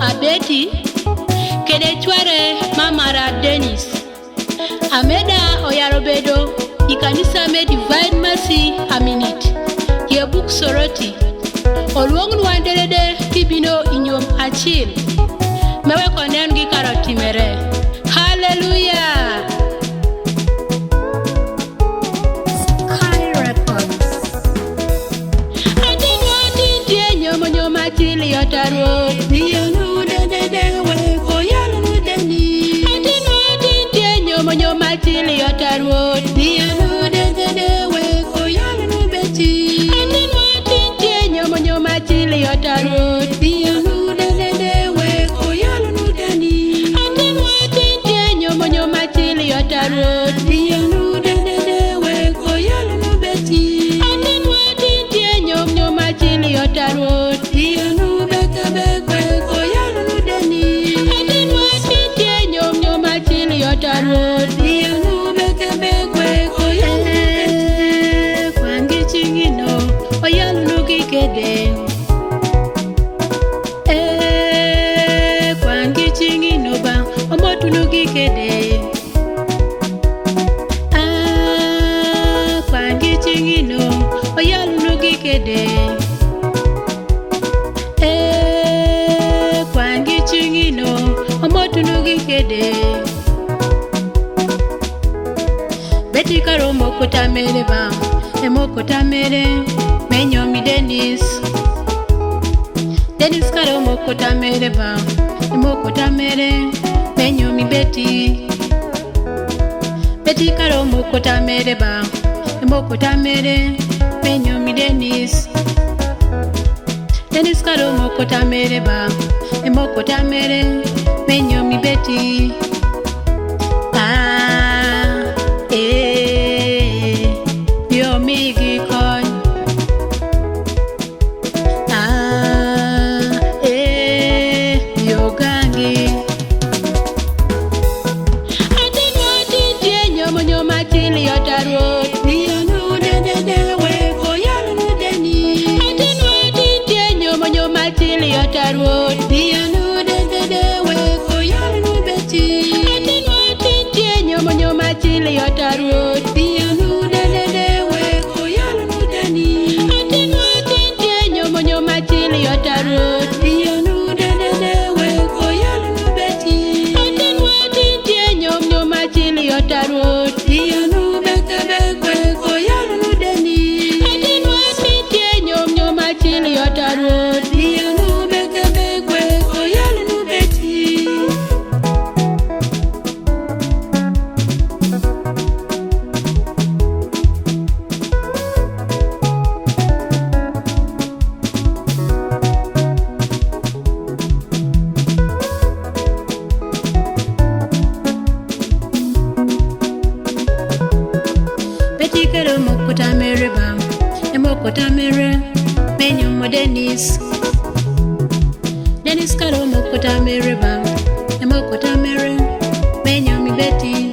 Abeti kede chware mamara Dennis Ameda oyaro bedo ikanisa me Divine Mercy Aminit Yebuk Soroti Oluong Nwanderede kibino inyom achil mewe konen gi karoti mere. Hallelujah. Sky Records. Adinwa tintie nyoma chili yotaro Diyanu dede we koyanu deni Adinwa tintie nyoma chili yotaro Diyanu dede we koyanu beti Adinwa tintie nyoma chili yotaro Diyanu dede we koyanu deni Adinwa tintie nyoma chili yotaro Diyanu dede we koyanu beti Adinwa tintie nyoma chili yotaro Diyanu beke koyanu deni Adinwa tintie nyoma chili yotaro Diyanu beke koyanu beti Kwangi chingino oyanu gikede Kwangi chingino ba omotu gikede Kwangi chingino oyanu gikede Kwangi chingino omotu gikede Beti karomo kutamere ba emokutamere menyomi Dennis karomo kutamere ba emokutamere menyomi Beti karomo kutamere ba emokutamere menyomi Dennis karomo kutamere ba emokutamere menyomi Beti Yo migi kon yo gangi Adinwa tintie nyoma chili yotaro Diyanu dede we koyanu deni Adinwa tintie nyoma chili yotaro Diyanu dede we koyanu beti Adinwa tintie nyoma chili yotaro Diyanu dede we koyanu deni Adinwa tintie nyoma chili yotaro Diyanu dede we koyanu beti Adinwa tintie nyoma chili yotaro Diyanu beke koyanu deni Adinwa tintie nyoma chili yotaro Diyanu beke koyanu beti Beti karomo kutamere ba emokutamere menyomo Dennis karomo kutamere ba emokutamere menyomi Beti